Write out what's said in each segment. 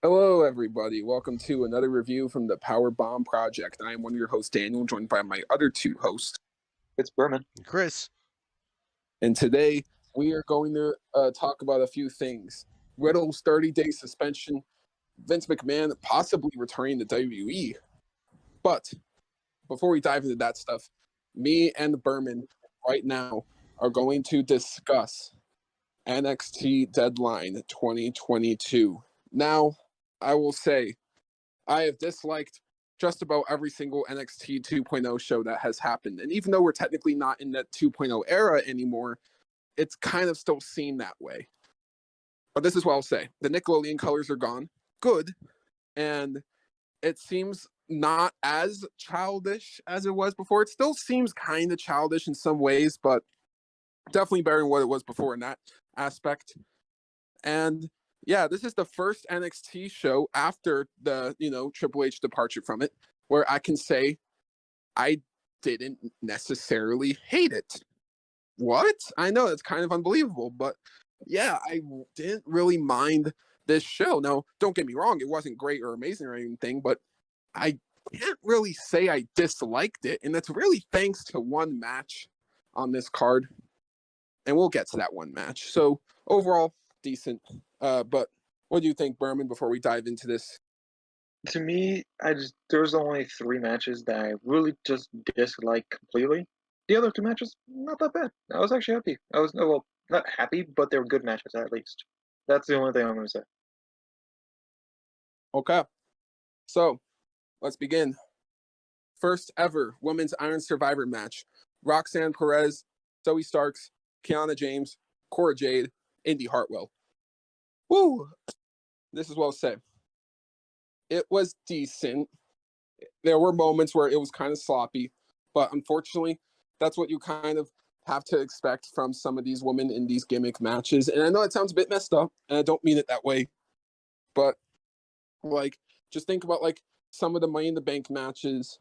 Hello, everybody. Welcome to another review from the Power Bomb Project. I am one of your hosts, Daniel, joined by my other two hosts. It's Berman. Chris. And today we are going to talk about a few things. Riddle's 30-day suspension, Vince McMahon possibly returning to WWE. But before we dive into that stuff, me and Berman right now are going to discuss NXT Deadline 2022. Now, I will say, I have disliked just about every single NXT 2.0 show that has happened. And even though we're technically not in that 2.0 era anymore, it's kind of still seen that way. But this is what I'll say. The Nickelodeon colors are gone. Good. And it seems not as childish as it was before. It still seems kind of childish in some ways, but definitely better than what it was before in that aspect. And yeah, this is the first NXT show after the, Triple H departure from it, where I can say I didn't necessarily hate it. What? I know that's kind of unbelievable, but yeah, I didn't really mind this show. Now, don't get me wrong, it wasn't great or amazing or anything, but I can't really say I disliked it, and that's really thanks to one match on this card, and we'll get to that one match. So overall, decent. But what do you think, Berman, before we dive into this? To me, there's only 3 matches that I really just dislike completely. The other 2 matches, not that bad. I was actually happy. I was not happy, but they were good matches at least. That's the only thing I'm gonna say. Okay, so let's begin. First ever Women's Iron Survivor match. Roxanne Perez, Zoe Starks, Kiana James, Cora Jade, Indy Hartwell. Woo! This is what I'll say. It was decent. There were moments where it was kind of sloppy, but unfortunately, that's what you kind of have to expect from some of these women in these gimmick matches. And I know it sounds a bit messed up, and I don't mean it that way, but just think about some of the Money in the Bank matches,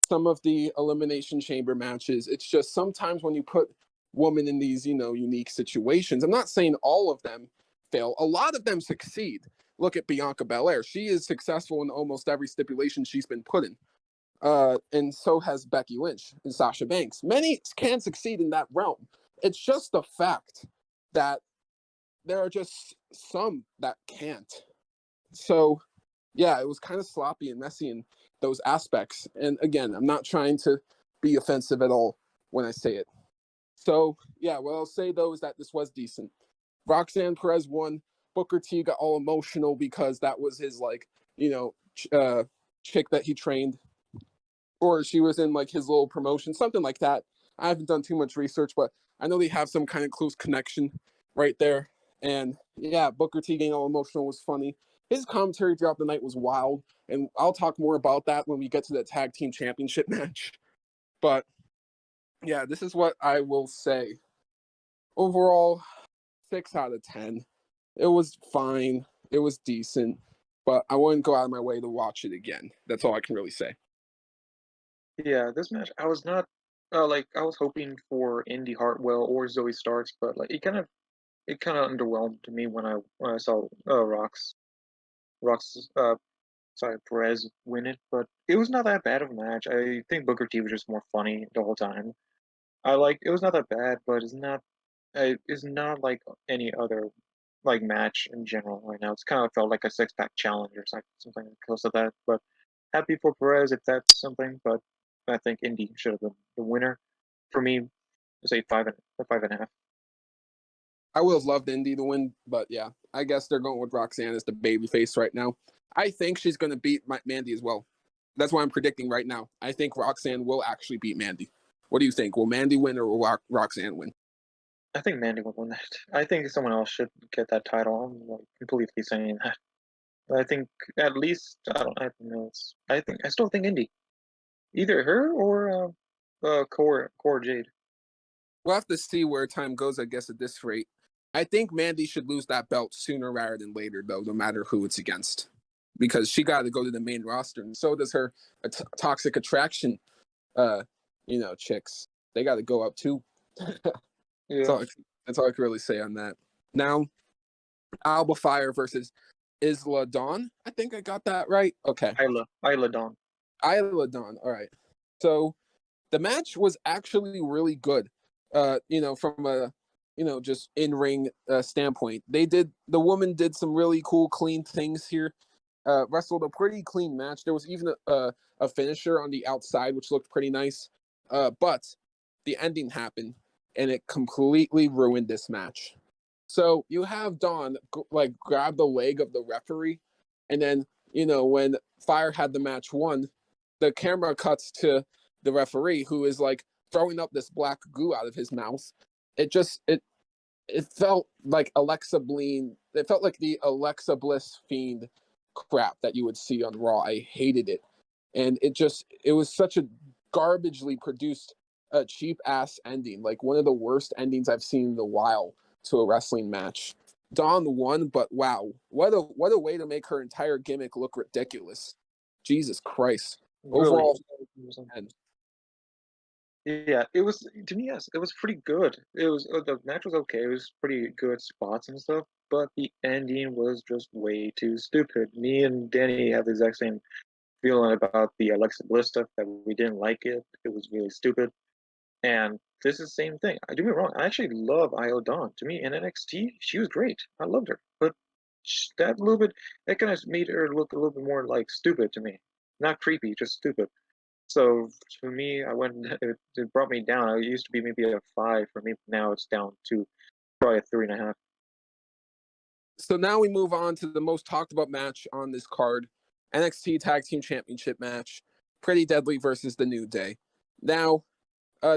some of the Elimination Chamber matches. It's just sometimes when you put women in these, unique situations, I'm not saying all of them fail. A lot of them succeed. Look at Bianca Belair. She is successful in almost every stipulation she's been put in. And so has Becky Lynch and Sasha Banks. Many can succeed in that realm. It's just the fact that there are just some that can't. So, yeah, it was kind of sloppy and messy in those aspects. And again, I'm not trying to be offensive at all when I say it. So, yeah, what I'll say, though, is that this was decent. Roxanne Perez won. Booker T got all emotional because that was his, chick that he trained. Or she was in, his little promotion, something like that. I haven't done too much research, but I know they have some kind of close connection right there. And, yeah, Booker T getting all emotional was funny. His commentary throughout the night was wild, and I'll talk more about that when we get to the tag team championship match. But, yeah, this is what I will say. Overall, 6 out of 10. It was fine. It was decent, but I wouldn't go out of my way to watch it again. That's all I can really say. Yeah, this match, I was not I was hoping for Indy Hartwell or Zoe Starks, but it kind of underwhelmed me when I saw Rox Perez win it, but it was not that bad of a match. I think Booker T was just more funny the whole time. It was not that bad, but it's not like any other match in general right now. It's kind of felt like a 6-pack challenge or something close to that. But happy for Perez if that's something. But I think Indy should have been the winner. For me, say 5.5. I would have loved Indy to win, but yeah, I guess they're going with Roxanne as the babyface right now. I think she's going to beat Mandy as well. That's why I'm predicting right now. I think Roxanne will actually beat Mandy. What do you think? Will Mandy win or will Roxanne win? I think Mandy would win that. I think someone else should get that title. I'm completely saying that. But I think at least I don't know. I still think Indy. Either her or Core Jade. We'll have to see where time goes, I guess, at this rate. I think Mandy should lose that belt sooner rather than later, though, no matter who it's against. Because she got to go to the main roster, and so does her Toxic Attraction, chicks. They got to go up, too. Yeah. That's all I can really say on that. Now, Alba Fire versus Isla Dawn. I think I got that right. Okay. Isla Dawn. Isla Dawn. All right. So the match was actually really good. From a just in ring standpoint, the woman did some really cool, clean things here. Wrestled a pretty clean match. There was even a finisher on the outside, which looked pretty nice. But the ending happened, and it completely ruined this match. So you have Dawn grab the leg of the referee, and then when Fire had the match won, the camera cuts to the referee who is like throwing up this black goo out of his mouth. It felt like Alexa Bleen. It felt like the Alexa Bliss fiend crap that you would see on Raw. I hated it, and it was such a garbagely produced, cheap ass ending. Like one of the worst endings I've seen in a while to a wrestling match. Dawn won, but wow, what a way to make her entire gimmick look ridiculous. Jesus Christ. Really. Overall, Yeah, it was to me. Yes, it was pretty good. It was the match was okay. It was pretty good spots and stuff, but the ending was just way too stupid. Me and Danny have the exact same feeling about the Alexa Bliss stuff that we didn't like it. It was really stupid. And this is the same thing. I do me wrong. I actually love Io Dawn. To me, in NXT, she was great. I loved her, but that little bit that kind of made her look a little bit more like stupid to me. Not creepy, just stupid. So for me, I went. It brought me down. I used to be maybe a 5 for me. Now it's down to probably a 3.5. So now we move on to the most talked about match on this card, NXT Tag Team Championship match, Pretty Deadly versus the New Day. Now,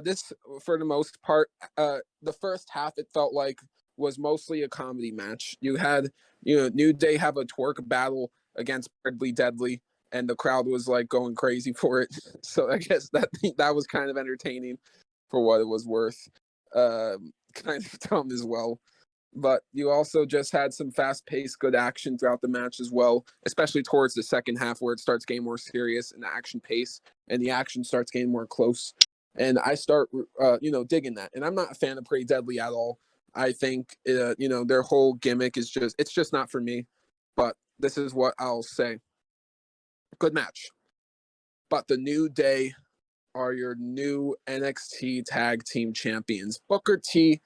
this for the most part, the first half it felt like was mostly a comedy match. You had New Day have a twerk battle against Pretty Deadly, and the crowd was like going crazy for it. So I guess that was kind of entertaining for what it was worth. Kind of dumb as well. But you also just had some fast-paced, good action throughout the match as well, especially towards the second half where it starts getting more serious and the action pace and the action starts getting more close. And I start, digging that. And I'm not a fan of Pretty Deadly at all. I think, their whole gimmick is it's just not for me. But this is what I'll say. Good match. But the New Day are your new NXT Tag Team Champions. Booker T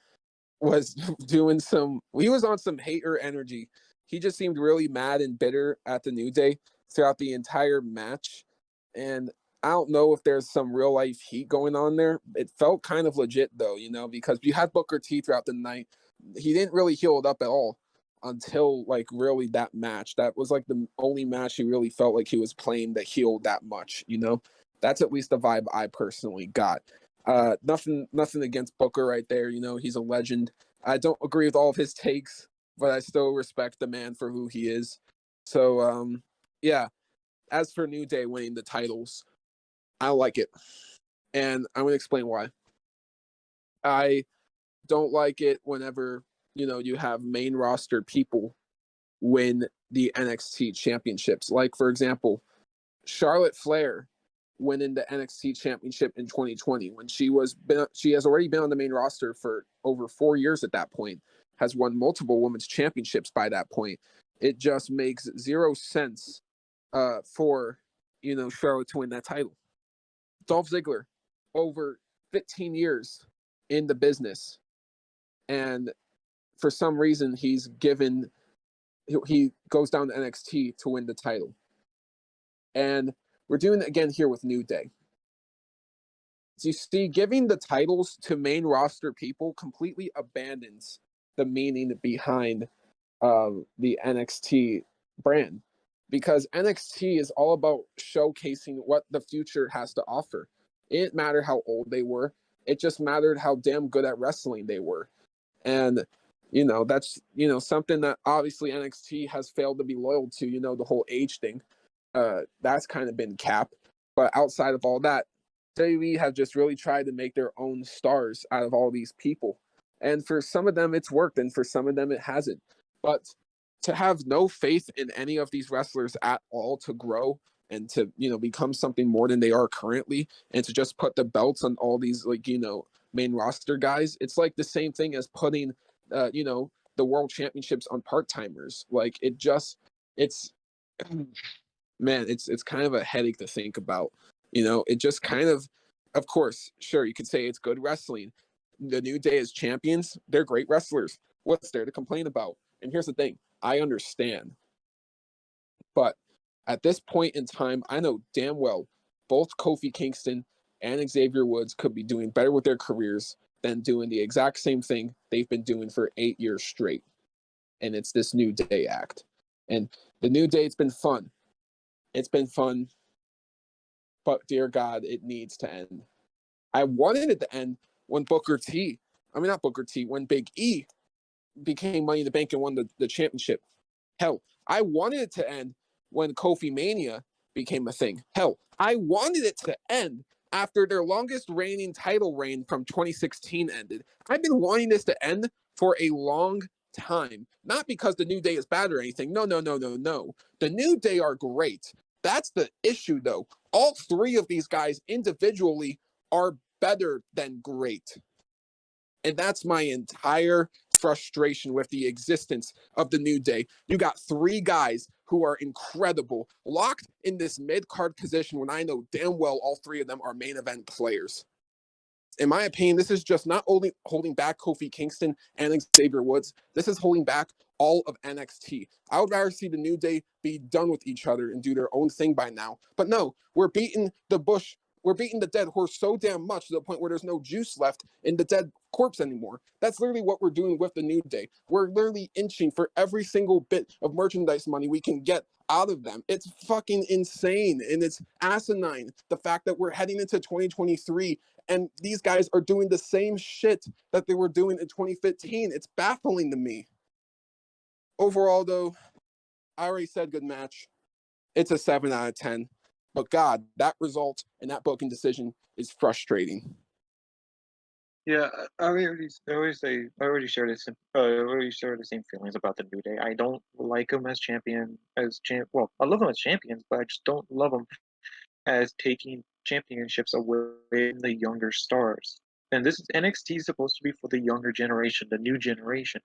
was he was on some hater energy. He just seemed really mad and bitter at the New Day throughout the entire match. And I don't know if there's some real life heat going on there. It felt kind of legit though, because you had Booker T throughout the night. He didn't really heal it up at all until like really that match. That was like the only match he really felt like he was playing the heel that much. That's at least the vibe I personally got. Nothing against Booker right there. He's a legend. I don't agree with all of his takes, but I still respect the man for who he is. So, yeah. As for New Day winning the titles, I like it, and I'm gonna explain why. I don't like it whenever you have main roster people win the NXT championships. Like for example, Charlotte Flair winning the NXT championship in 2020 when she has already been on the main roster for over 4 years at that point, has won multiple women's championships by that point. It just makes zero sense for Charlotte to win that title. Dolph Ziggler, over 15 years in the business, and for some reason he goes down to NXT to win the title. And we're doing it again here with New Day. So you see, giving the titles to main roster people completely abandons the meaning behind the NXT brand, because NXT is all about showcasing what the future has to offer. It didn't matter how old they were. It just mattered how damn good at wrestling they were. And that's something that obviously NXT has failed to be loyal to. The whole age thing, that's kind of been capped. But outside of all that, WWE have just really tried to make their own stars out of all these people, and for some of them it's worked, and for some of them it hasn't. But to have no faith in any of these wrestlers at all to grow and to become something more than they are currently, and to just put the belts on all these main roster guys, it's like the same thing as putting the world championships on part-timers. Like, it just it's man, it's kind of a headache to think about. It just kind of course, sure, you could say it's good wrestling. The New Day as champions, they're great wrestlers. What's there to complain about? And here's the thing, I understand. But at this point in time, I know damn well both Kofi Kingston and Xavier Woods could be doing better with their careers than doing the exact same thing they've been doing for 8 years straight. And it's this New Day act. And the New Day, it's been fun. It's been fun. But dear God, it needs to end. I wanted it to end when not Booker T, when Big E became Money in the Bank and won the championship. Hell, I wanted it to end when Kofi Mania became a thing. Hell, I wanted it to end after their longest reigning title reign from 2016 ended. I've been wanting this to end for a long time. Not because the New Day is bad or anything. No, no, no, no, no. The New Day are great. That's the issue, though. All three of these guys individually are better than great. And that's my entire frustration with the existence of the New Day. You got three guys who are incredible, locked in this mid-card position when I know damn well all three of them are main event players. In my opinion, this is just not only holding back Kofi Kingston and Xavier Woods, this is holding back all of NXT. I would rather see the New Day be done with each other and do their own thing by now. But no, we're beating the dead horse so damn much to the point where there's no juice left in the dead corpse anymore. That's literally what we're doing with the New Day. We're literally inching for every single bit of merchandise money we can get out of them. It's fucking insane and it's asinine. The fact that we're heading into 2023 and these guys are doing the same shit that they were doing in 2015. It's baffling to me. Overall, though, I already said good match. It's a 7 out of 10. But God, that result and that booking decision is frustrating. Yeah, I already share the same feelings about the New Day. I don't like them as Well, I love them as champions, but I just don't love them as taking championships away from the younger stars. And this is NXT is supposed to be for the younger generation, the new generation.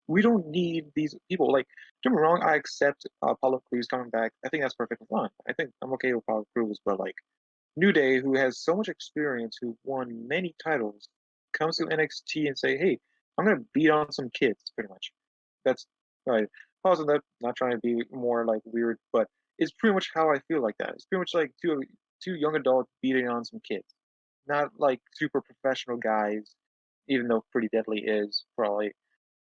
We don't need these people. Like, don't get me wrong, I accept Apollo Crews coming back. I think that's perfectly fine. I think I'm okay with Apollo Crews, but like New Day, who has so much experience, who won many titles, comes to NXT and say, "Hey, I'm gonna beat on some kids," pretty much. That's right. Also, that not trying to be more like weird, but it's pretty much how I feel like that. It's pretty much like two young adults beating on some kids, not like super professional guys. Even though Pretty Deadly is probably,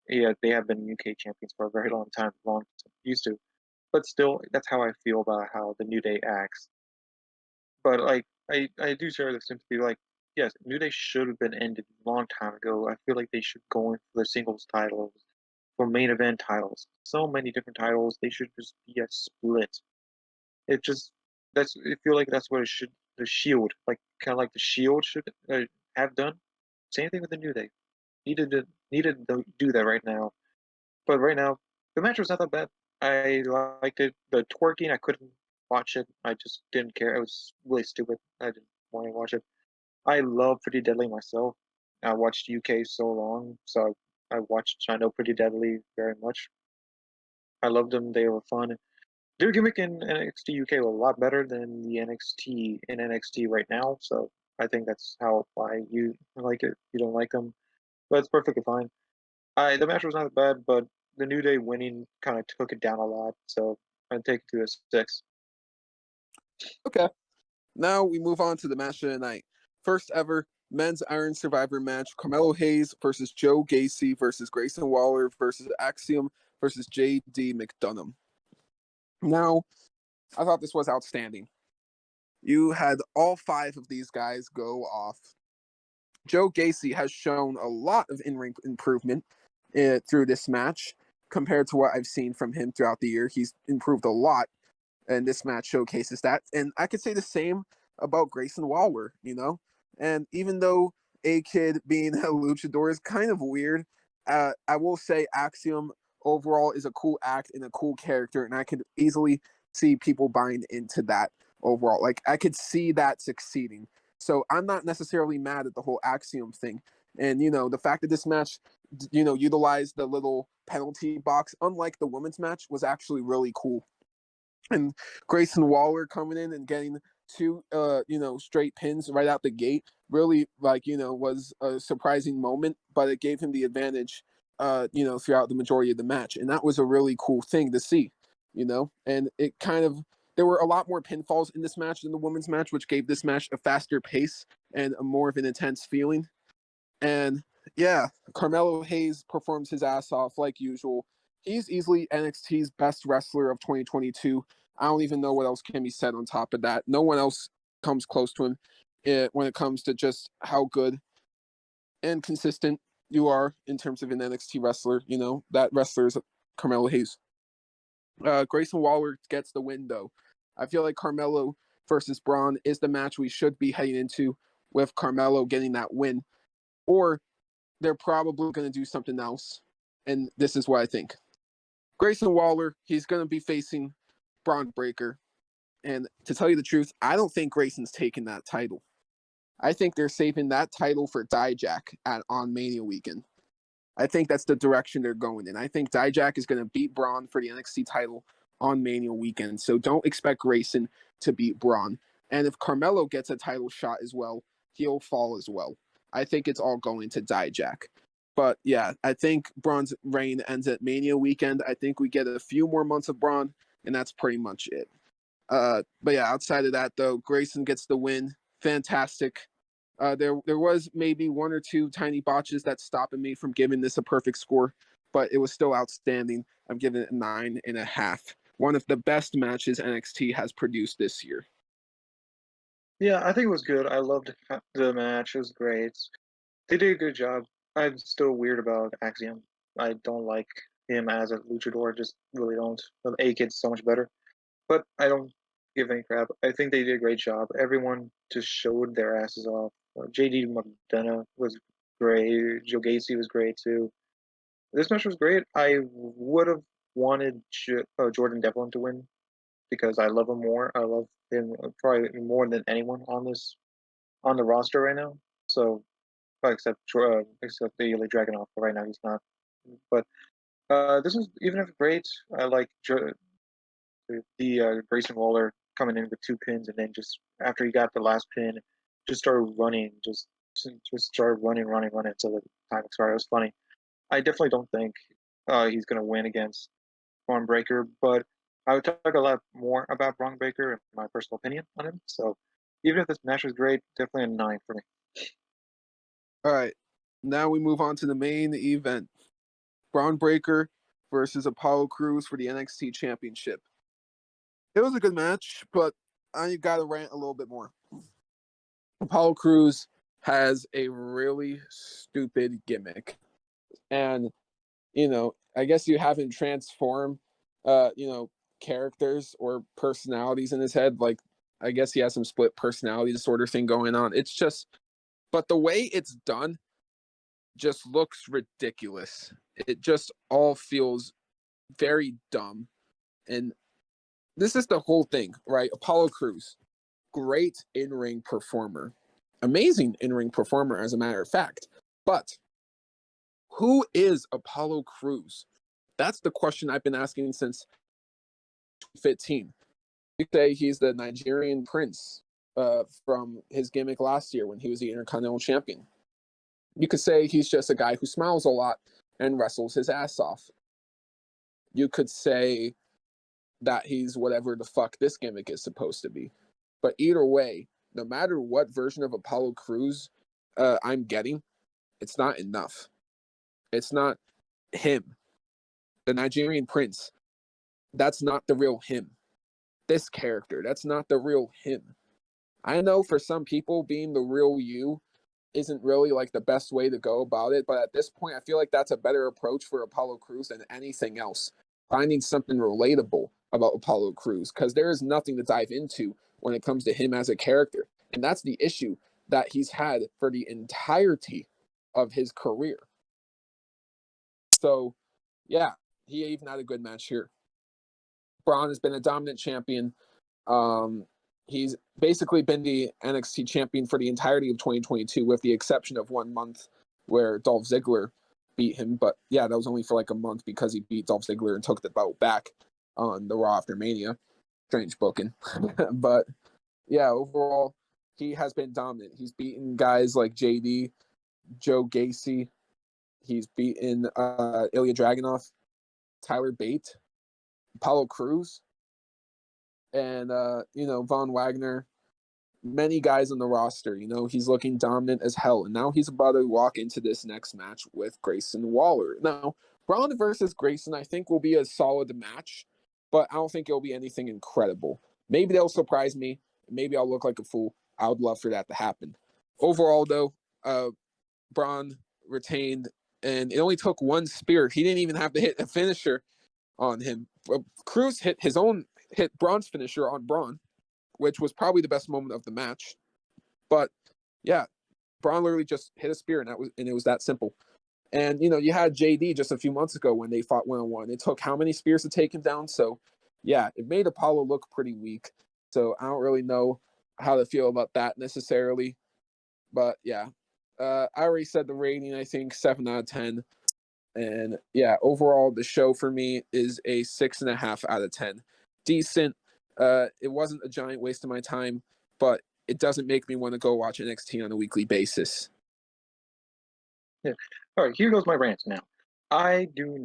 yeah, they have been UK champions for a very long time, long used to, but still, that's how I feel about how the New Day acts. But like I do share the sympathy. Like, yes, New Day should have been ended a long time ago. I feel like they should go in for the singles titles, for main event titles. So many different titles. They should just be a split. It just that's I feel like that's what it should. The Shield, like kind of like the Shield should have done. Same thing with the New Day. Needed to do that right now. But right now, the match was not that bad. I liked it. The twerking, I couldn't watch it. I just didn't care. It was really stupid. I didn't want to watch it. I love Pretty Deadly myself. I watched UK so long, so I know Pretty Deadly very much. I loved them. They were fun. Their gimmick in NXT UK was a lot better than the NXT in NXT right now. So I think that's how why you like it. You don't like them, but it's perfectly fine. I The match was not bad, but the New Day winning kind of took it down a lot. So I'd take it to a 6. Okay. Now we move on to the match of the night. First ever men's Iron Survivor match: Carmelo Hayes versus Joe Gacy versus Grayson Waller versus Axiom versus J.D. McDonough. Now, I thought this was outstanding. You had all five of these guys go off. Joe Gacy has shown a lot of in-ring improvement through this match compared to what I've seen from him throughout the year. He's improved a lot, and this match showcases that. And I could say the same about Grayson Waller. And even though A-Kid being a luchador is kind of weird, I will say Axiom overall is a cool act and a cool character, and I could easily see people buying into that overall. Like, I could see that succeeding. So I'm not necessarily mad at the whole Axiom thing. And, you know, the fact that this match, you know, utilized the little penalty box, unlike the women's match, was actually really cool. And Grayson Waller coming in and getting two, you know, straight pins right out the gate really, like, you know, was a surprising moment, but it gave him the advantage, you know, throughout the majority of the match. And that was a really cool thing to see, you know, and it kind of, there were a lot more pinfalls in this match than the women's match, which gave this match a faster pace and a more of an intense feeling. And yeah, Carmelo Hayes performs his ass off like usual. He's easily NXT's best wrestler of 2022. I don't even know what else can be said on top of that. No one else comes close to him when it comes to just how good and consistent you are in terms of an NXT wrestler. You know, that wrestler is Carmelo Hayes. Grayson Waller gets the win, though. I feel like Carmelo versus Braun is the match we should be heading into, with Carmelo getting that win. Or they're probably going to do something else. And this is what I think. Grayson Waller, he's going to be facing Braun Breaker. And to tell you the truth, I don't think Grayson's taking that title. I think they're saving that title for Dijak on Mania weekend. I think that's the direction they're going in. I think Dijak is going to beat Braun for the NXT title on Mania weekend. So don't expect Grayson to beat Braun. And if Carmelo gets a title shot as well, he'll fall as well. I think it's all going to Dijak. But yeah, I think Braun's reign ends at Mania weekend. I think we get a few more months of Braun, and that's pretty much it. But yeah, outside of that, though, Grayson gets the win. Fantastic. There was maybe one or two tiny botches that's stopping me from giving this a perfect score, but it was still outstanding. I'm giving it 9.5. One of the best matches NXT has produced this year. Yeah, I think it was good. I loved the match. It was great. They did a good job. I'm still weird about Axiom. I don't like him as a luchador. Just really don't. The A-Kid's so much better. But I don't give any crap. I think they did a great job. Everyone just showed their asses off. JD McDonough was great. Joe Gacy was great too. This match was great. I would have wanted Jordan Devlin to win because I love him more. I love him probably more than anyone on the roster right now. So except the Ilya Dragunov, but right now he's not. But this was even if great. I like the Grayson Waller coming in with two pins, and then just after he got the last pin, just started running, just started running until the time expired. It was funny. I definitely don't think he's gonna win against Braun Breaker, but I would talk a lot more about Braun Breaker and my personal opinion on him. So even if this match was great, definitely a 9 for me. All right. Now we move on to the main event. Braun Breaker versus Apollo Crews for the NXT Championship. It was a good match, but I got to rant a little bit more. Apollo Crews has a really stupid gimmick. And, you know, I guess you have him transform, you know, characters or personalities in his head. Like, I guess he has some split personality disorder thing going on. It's just, but the way it's done just looks ridiculous. It just all feels very dumb. And this is the whole thing, right? Apollo Crews, great in-ring performer, amazing in-ring performer, as a matter of fact. But who is Apollo Crews? That's the question I've been asking since 2015. You say he's the Nigerian prince from his gimmick last year when he was the Intercontinental Champion. You could say he's just a guy who smiles a lot and wrestles his ass off. You could say that he's whatever the fuck this gimmick is supposed to be. But either way, no matter what version of Apollo Crews I'm getting, it's not enough. It's not him. The Nigerian prince, that's not the real him. This character, that's not the real him. I know for some people, being the real you isn't really like the best way to go about it, but at this point, I feel like that's a better approach for Apollo Crews than anything else. Finding something relatable about Apollo Crews, because there is nothing to dive into when it comes to him as a character. And that's the issue that he's had for the entirety of his career. So, yeah, he even had a good match here. Braun has been a dominant champion. He's basically been the NXT champion for the entirety of 2022, with the exception of 1 month where Dolph Ziggler beat him. But yeah, that was only for like a month because he beat Dolph Ziggler and took the belt back on the Raw after Mania. Strange booking. But yeah, overall, he has been dominant. He's beaten guys like JD, Joe Gacy. He's beaten Ilya Dragunov, Tyler Bate, Apollo Crews, and Von Wagner. Many guys on the roster. He's looking dominant as hell, and now he's about to walk into this next match with Grayson Waller. Now, Braun versus Grayson, I think, will be a solid match, but I don't think it'll be anything incredible. Maybe they'll surprise me. Maybe I'll look like a fool. I would love for that to happen. Overall, though, Braun retained, and it only took one spear. He didn't even have to hit a finisher on him. Cruz hit Braun's finisher on Braun, which was probably the best moment of the match. But yeah, Braun literally just hit a spear, and it was that simple. And you had JD just a few months ago when they fought 1-on-1. It took how many spears to take him down? So yeah, it made Apollo look pretty weak. So I don't really know how to feel about that necessarily. But yeah, I already said the rating. I think 7 out of 10. And yeah, overall the show for me is a 6.5 out of 10. Decent. It wasn't a giant waste of my time, but it doesn't make me want to go watch NXT on a weekly basis. Yeah. All right, here goes my rant now. I don't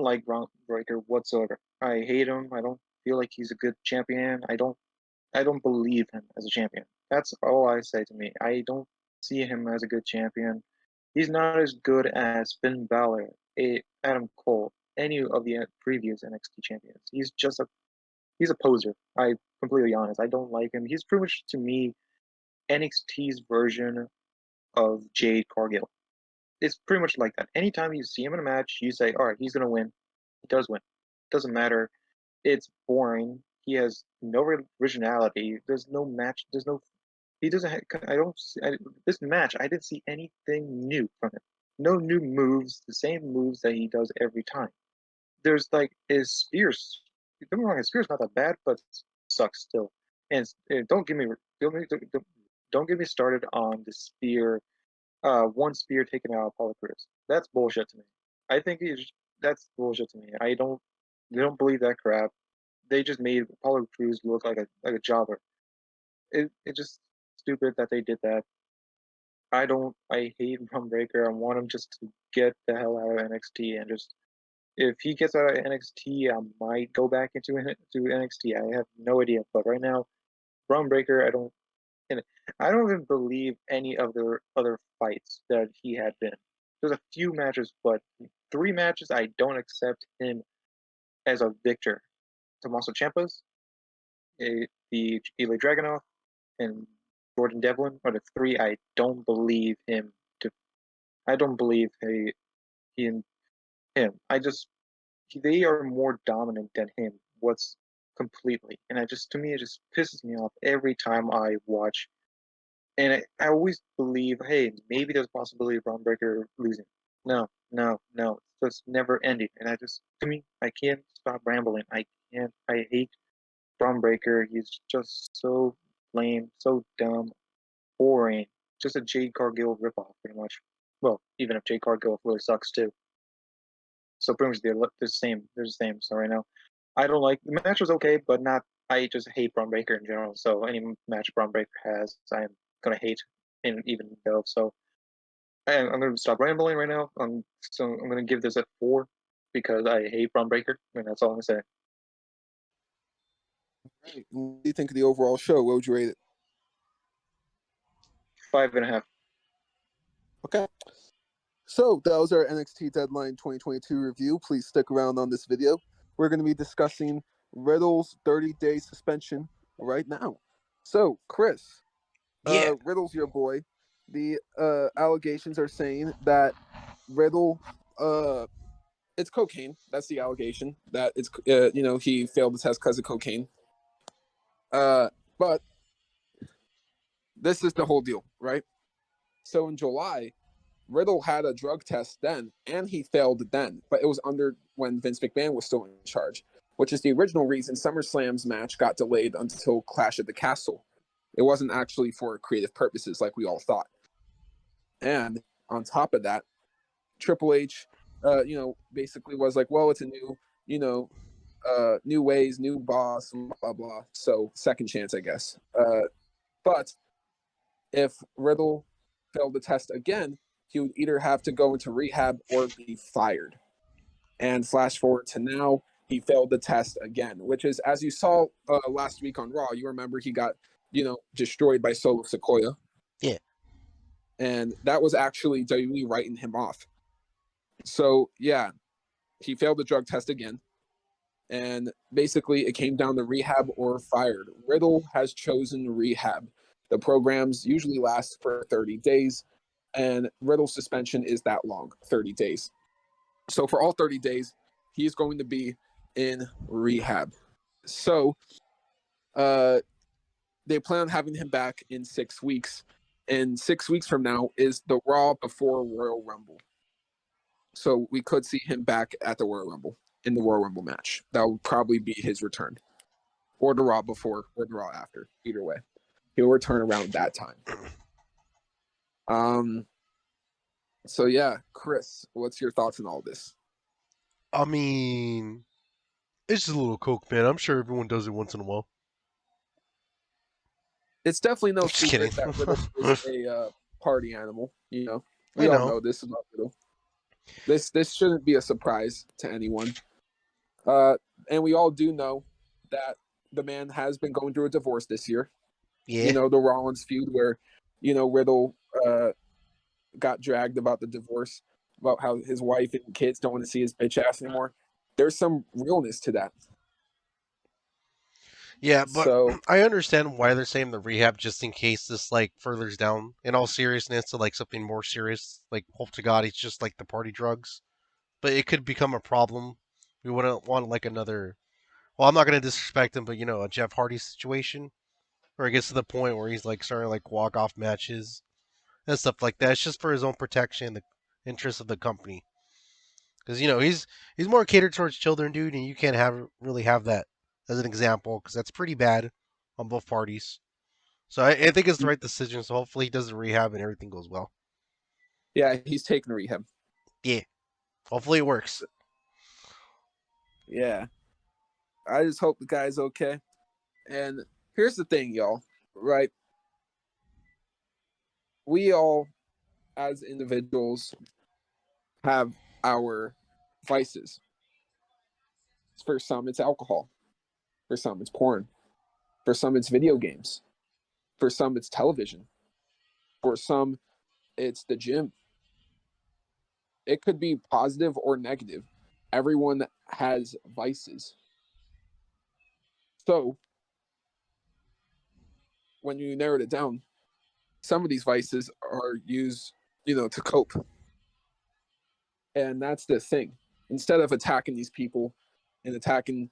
like Braun Breaker whatsoever. I hate him. I don't feel like he's a good champion. I don't believe him as a champion. That's all I say to me. I don't see him as a good champion. He's not as good as Finn Balor, Adam Cole, any of the previous NXT champions. He's a poser. I'm completely honest. I don't like him. He's pretty much to me NXT's version of Jade Cargill. It's pretty much like that. Anytime you see him in a match, you say, "All right, he's gonna win." He does win. Doesn't matter. It's boring. He has no originality. There's no match. There's no. He doesn't. I don't. This match, I didn't see anything new from him. No new moves. The same moves that he does every time. There's like his spears. Don't get me wrong. His spear's not that bad, but sucks still. And don't get me started on the spear. One spear taken out of Apollo Crews. That's bullshit to me. I think that's bullshit to me. They don't believe that crap. They just made Apollo Crews look like a jobber. It's just stupid that they did that. I hate Brum Breaker. I want him just to get the hell out of NXT and just if he gets out of NXT, I might go back into NXT. I have no idea, but right now, Brum Breaker, and I don't even believe any of the other fights that he had been. There's a few matches, but 3 matches I don't accept him as a victor. Tommaso Ciampa's, the Ilya Dragunov, and Jordan Devlin are the 3 I don't believe him to. I don't believe he and him. They are more dominant than him. What's completely, and to me it just pisses me off every time I watch. And I always believe, hey, maybe there's a possibility of Braun Breaker losing. No, no, no. It's just never ending. And to me, I can't stop rambling. I can't. I hate Braun Breaker. He's just so lame, so dumb, boring. Just a Jade Cargill ripoff, pretty much. Well, even if Jade Cargill really sucks too. So pretty much they're the same. They're the same. So right now, I don't like the match was okay, but not. I just hate Braun Breaker in general. So any match Braun Breaker has, I'm gonna hate, and even though. So I'm gonna stop rambling right now. So I'm gonna give this a 4 because I hate Braun Breaker, and that's all I'm gonna say. Right. What do you think of the overall show? What would you rate it? 5.5. Okay. So that was our NXT Deadline 2022 review. Please stick around on this video. We're going to be discussing Riddle's 30-day suspension right now. So, Chris, Yeah. Riddle's your boy. The allegations are saying that Riddle, it's cocaine. That's the allegation. That it's, he failed the test because of cocaine. But this is the whole deal, right? So in July, Riddle had a drug test then, and he failed then, but it was under when Vince McMahon was still in charge, which is the original reason SummerSlam's match got delayed until Clash at the Castle. It wasn't actually for creative purposes like we all thought. And on top of that, Triple H, basically was like, well, it's a new, new ways, new boss, blah blah blah. So second chance, I guess. But if Riddle failed the test again, he would either have to go into rehab or be fired. And flash forward to now, he failed the test again, which is, as you saw last week on Raw, you remember he got, destroyed by Solo Sequoia. Yeah. And that was actually WWE writing him off. So, yeah, he failed the drug test again. And basically, it came down to rehab or fired. Riddle has chosen rehab. The programs usually last for 30 days, and Riddle's suspension is that long, 30 days. So for all 30 days, he's going to be in rehab. So they plan on having him back in 6 weeks. And 6 weeks from now is the Raw before Royal Rumble. So we could see him back at the Royal Rumble, in the Royal Rumble match. That will probably be his return. Or the Raw before, or the Raw after. Either way. He'll return around that time. So yeah, Chris, what's your thoughts on all this? I mean, it's just a little coke, man. I'm sure everyone does it once in a while. It's definitely no Just kidding. secret that Riddle is a party animal. I We all know. know this about Riddle. This shouldn't be a surprise to anyone. And we all do know that the man has been going through a divorce this year. Yeah. The Rollins feud where, Riddle got dragged about the divorce, about how his wife and kids don't want to see his bitch ass anymore. There's some realness to that. Yeah, but So I understand why they're saying the rehab just in case this like furthers down in all seriousness to like something more serious. Like hope to God it's just like the party drugs. But it could become a problem. We wouldn't want like another well, I'm not gonna disrespect him, but a Jeff Hardy situation where it gets to the point where he's like starting to like walk off matches and stuff like that. It's just for his own protection, the interest of the company. Because he's more catered towards children, dude, and you can't really have that as an example because that's pretty bad on both parties. So I think it's the right decision. So hopefully he does the rehab and everything goes well. yeah, he's taking rehab. Yeah, hopefully it works. Yeah, I just hope the guy's okay. And here's the thing, y'all. Right? We all, as individuals, have our vices. For some, it's alcohol. For some, it's porn. For some, it's video games. For some, it's television. For some, it's the gym. It could be positive or negative. Everyone has vices. So when you narrowed it down, some of these vices are used, to cope. And that's the thing. Instead of attacking these people and attacking,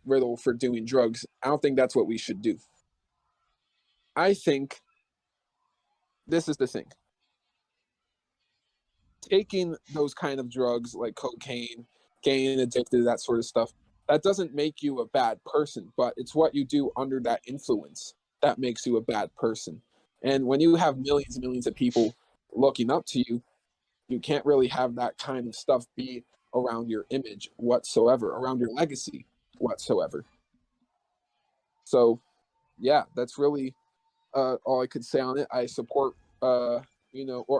Riddle for doing drugs, I don't think that's what we should do. I think this is the thing. Taking those kind of drugs like cocaine, getting addicted to that sort of stuff, that doesn't make you a bad person, but it's what you do under that influence that makes you a bad person. And when you have millions and millions of people looking up to you, you can't really have that kind of stuff be around your image whatsoever, around your legacy whatsoever. So, yeah, that's really all I could say on it. I support, or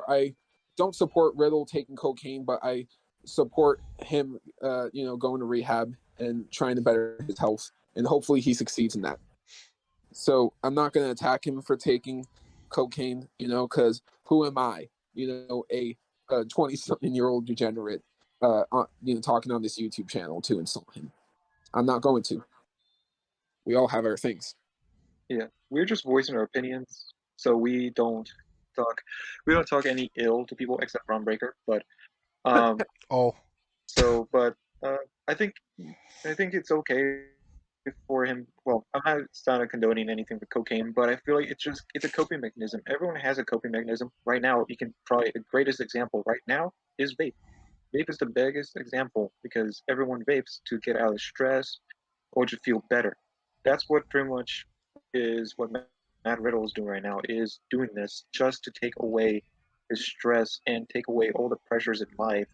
I don't support Riddle taking cocaine, but I support him, going to rehab and trying to better his health, and hopefully he succeeds in that. So I'm not going to attack him for taking cocaine, because who am I, a 20-something-year-old degenerate, talking on this YouTube channel to insult him. I'm not going to. We all have our things. Yeah, we're just voicing our opinions, so talk we don't talk any ill to people except Ron Breaker. But Oh, so but I think I think it's okay for him. Well, I'm not condoning anything with cocaine, but I feel like it's a coping mechanism. Everyone has a coping mechanism. Right now, you can probably the greatest example right now is vape. Vape is the biggest example because everyone vapes to get out of stress or to feel better. That's what pretty much is what Matt Riddle is doing right now, is doing this just to take away his stress and take away all the pressures in life.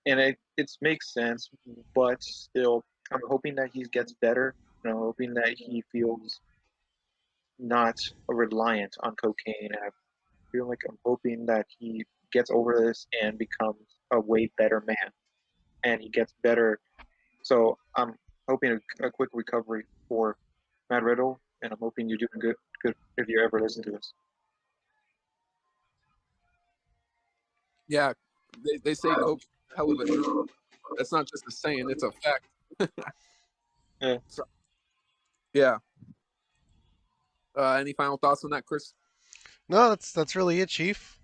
And it makes sense, but still, I'm hoping that he gets better. And I'm hoping that he feels not reliant on cocaine. And I feel like I'm hoping that he gets over this and becomes a way better man, and he gets better. So I'm hoping a quick recovery for Matt Riddle, and I'm hoping you're doing good if you ever listen to this. Yeah, they say coke hell of a drug. That's not just a saying; it's a fact. Yeah. So, yeah. Any final thoughts on that, Chris? No, that's really it, Chief.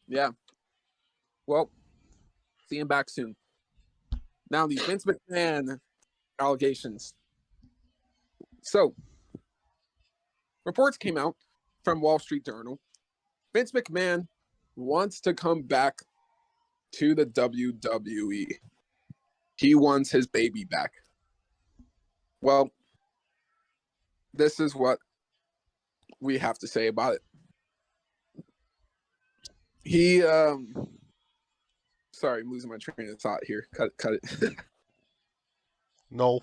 Yeah. Well, see him back soon. Now these Vince McMahon allegations. So, reports came out from Wall Street Journal. Vince McMahon wants to come back to the WWE. He wants his baby back. Well, this is what we have to say about it. He, sorry, I'm losing my train of thought here. Cut it. No.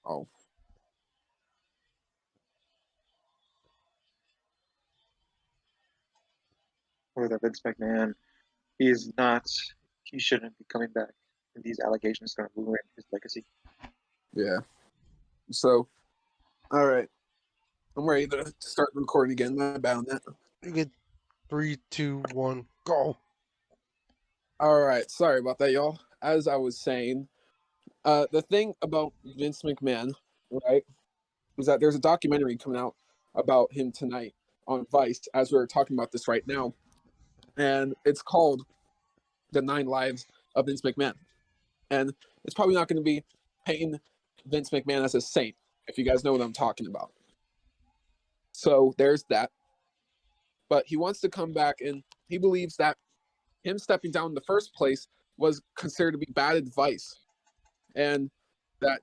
Oh. Or that Vince McMahon, he is not, he shouldn't be coming back. And these allegations are going to ruin his legacy. Yeah. So, all right. I'm ready to start recording again. My bad on that. You get 3, 2, 1, go. All right. Sorry about that, y'all. As I was saying, the thing about Vince McMahon, right, is that there's a documentary coming out about him tonight on Vice as we're talking about this right now. And it's called The 9 Lives of Vince McMahon. And it's probably not going to be painting Vince McMahon as a saint, if you guys know what I'm talking about. So there's that. But he wants to come back, and he believes that him stepping down in the first place was considered to be bad advice. And that,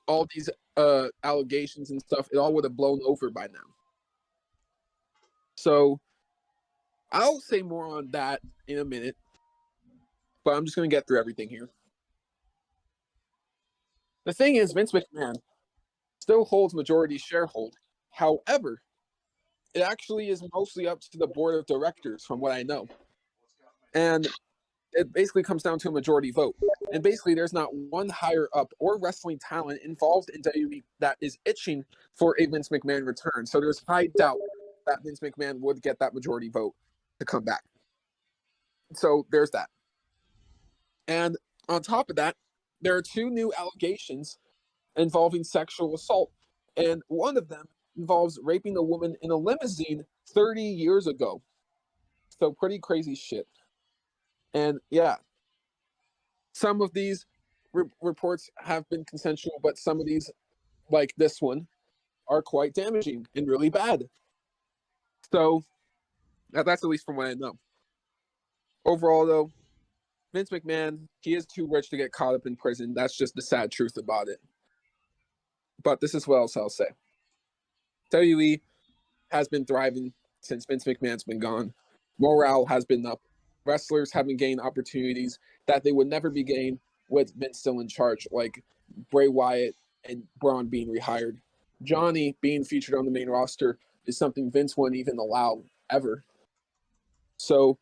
all these allegations and stuff, it all would have blown over by now. So I'll say more on that in a minute, but I'm just going to get through everything here. The thing is, Vince McMahon still holds majority sharehold. However, it actually is mostly up to the board of directors, from what I know. And it basically comes down to a majority vote. And basically, there's not one higher up or wrestling talent involved in WWE that is itching for a Vince McMahon return. So there's high doubt that Vince McMahon would get that majority vote to come back. So there's that. And on top of that, there are 2 new allegations involving sexual assault. And one of them involves raping a woman in a limousine 30 years ago. So pretty crazy shit. And yeah, some of these reports have been consensual, but some of these, like this one, are quite damaging and really bad. So that's at least from what I know. Overall, though, Vince McMahon, he is too rich to get caught up in prison. That's just the sad truth about it. But this is what else I'll say. WWE has been thriving since Vince McMahon's been gone. Morale has been up. Wrestlers have been gaining opportunities that they would never be gained with Vince still in charge, like Bray Wyatt and Braun being rehired. Johnny being featured on the main roster is something Vince wouldn't even allow ever. So,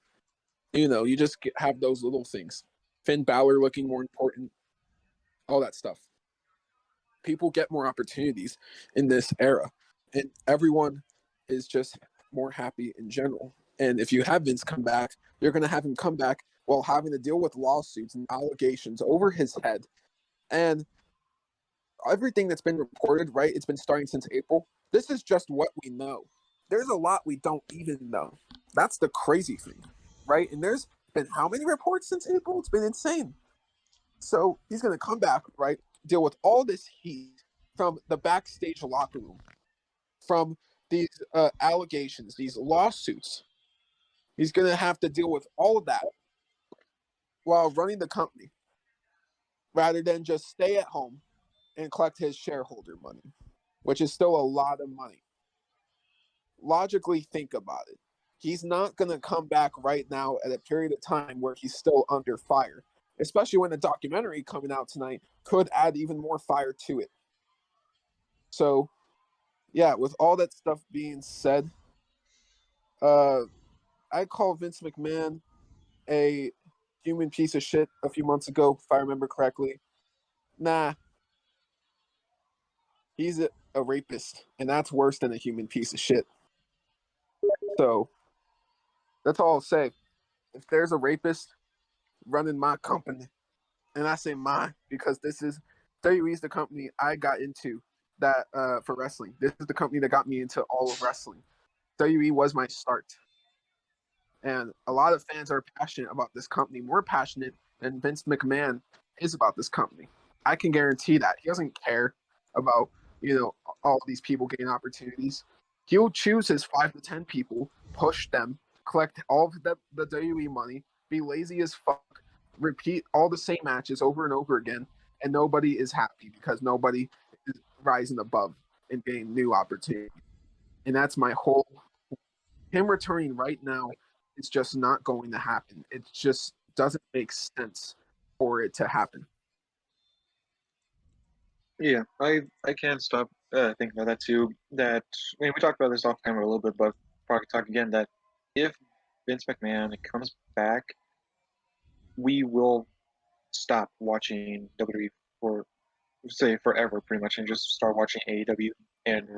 you just have those little things. Finn Balor looking more important, all that stuff. People get more opportunities in this era, and everyone is just more happy in general. And if you have Vince come back, you're going to have him come back while having to deal with lawsuits and allegations over his head. And everything that's been reported, right? It's been starting since April. This is just what we know. There's a lot we don't even know. That's the crazy thing, right? And there's been how many reports since April? It's been insane. So he's going to come back, right? Deal with all this heat from the backstage locker room, from these allegations, these lawsuits. He's going to have to deal with all of that while running the company rather than just stay at home and collect his shareholder money, which is still a lot of money. Logically think about it. he's not going to come back right now at a period of time where he's still under fire, especially when the documentary coming out tonight could add even more fire to it. So, yeah, with all that stuff being said, I called Vince McMahon a human piece of shit a few months ago, if I remember correctly. Nah, he's a rapist, and that's worse than a human piece of shit. So that's all I'll say. If there's a rapist running my company, and I say my because this is WWE is the company I got into that for wrestling. This is the company that got me into all of wrestling. WWE was my start. And a lot of fans are passionate about this company, more passionate than Vince McMahon is about this company. I can guarantee that. He doesn't care about, all these people getting opportunities. He'll choose his 5 to 10 people, push them, collect all of the WWE money, be lazy as fuck, repeat all the same matches over and over again, and nobody is happy because nobody is rising above and getting new opportunities. And that's my whole him returning right now is just not going to happen. It just doesn't make sense for it to happen. Yeah, I can't stop thinking about that too. That we talked about this off camera a little bit, but probably talk again. That if Vince McMahon comes back, we will stop watching WWE for say forever, pretty much, and just start watching AEW and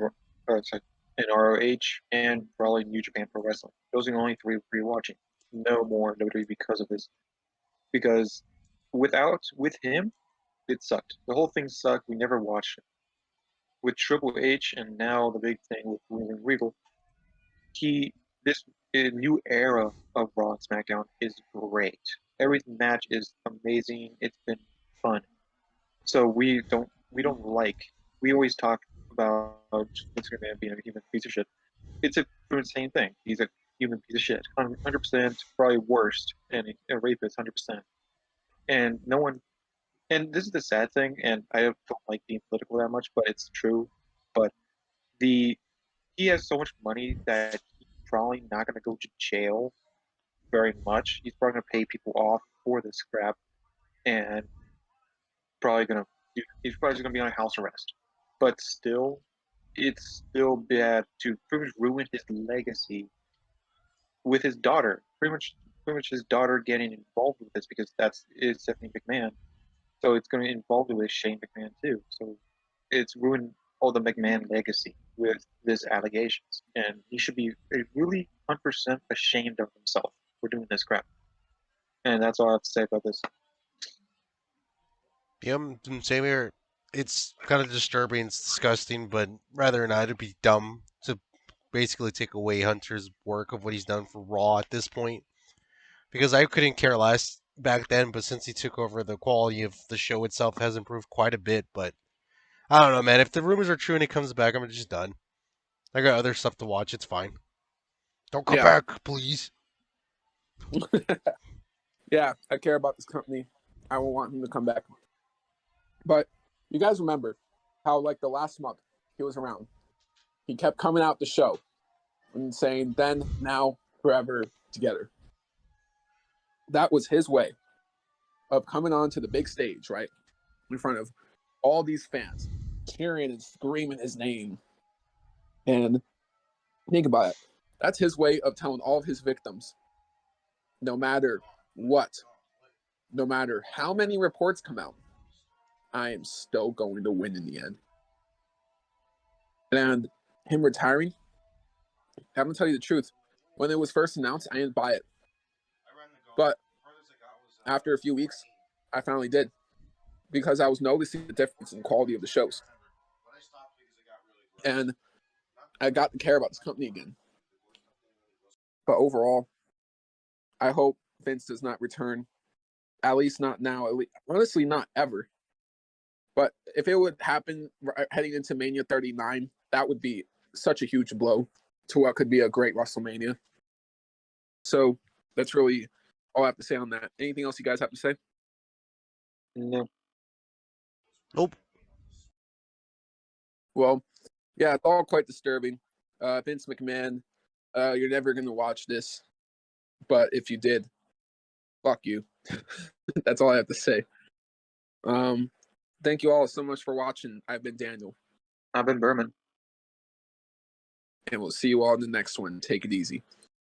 and ROH and probably New Japan Pro Wrestling. Those are the only three we're watching. No more WWE because of this. Because with him, it sucked. The whole thing sucked. We never watched it. With Triple H and now the big thing with William Regal, he this new era of Raw and SmackDown is great. Every match is amazing. It's been fun. So we don't like we always talk about Vince McMahon being a human piece of shit. It's a same thing. He's a human piece of shit, 100%, probably worst, and a rapist, 100%. And no one. And this is the sad thing, and I don't like being political that much, but it's true. But the he has so much money that he's probably not going to go to jail very much. He's probably going to pay people off for this crap, and probably going to he's probably just going to be on house arrest. But still, it's still bad to pretty much ruin his legacy with his daughter. Pretty much his daughter getting involved with this because that's is Stephanie McMahon. So it's going to involve with Shane McMahon too. So it's ruined all the McMahon legacy with this allegations, and he should be really 100% ashamed of himself for doing this crap. And that's all I have to say about this. Yeah, same here. It's kind of disturbing. It's disgusting, but rather not, it'd be dumb to basically take away Hunter's work of what he's done for Raw at this point. Because I couldn't care less back then, but since he took over, the quality of the show itself has improved quite a bit. But I don't know, man. If the rumors are true and he comes back, I'm just done. I got other stuff to watch. It's fine. Don't come Yeah. back, please. Yeah, I care about this company. I will want him to come back. But you guys remember how, like, the last month he was around, he kept coming out the show and saying, then, now, forever, together. That was his way of coming onto the big stage, right? In front of all these fans, cheering and screaming his name. And think about it. That's his way of telling all of his victims, no matter what, no matter how many reports come out, I am still going to win in the end. And him retiring, I'm gonna tell you the truth. When it was first announced, I didn't buy it. But after a few weeks, I finally did because I was noticing the difference in quality of the shows. And I got to care about this company again. But overall, I hope Vince does not return. At least not now. Honestly, not ever. But if it would happen heading into Mania 39, that would be such a huge blow to what could be a great WrestleMania. So that's really all I have to say on that. Anything else you guys have to say? No. Nope. Well, yeah, it's all quite disturbing. Vince McMahon You're never gonna watch this, but if you did, fuck you. That's all I have to say. Thank you all so much for watching. I've been Daniel, I've been Berman. and we'll see you all in the next one. Take it easy.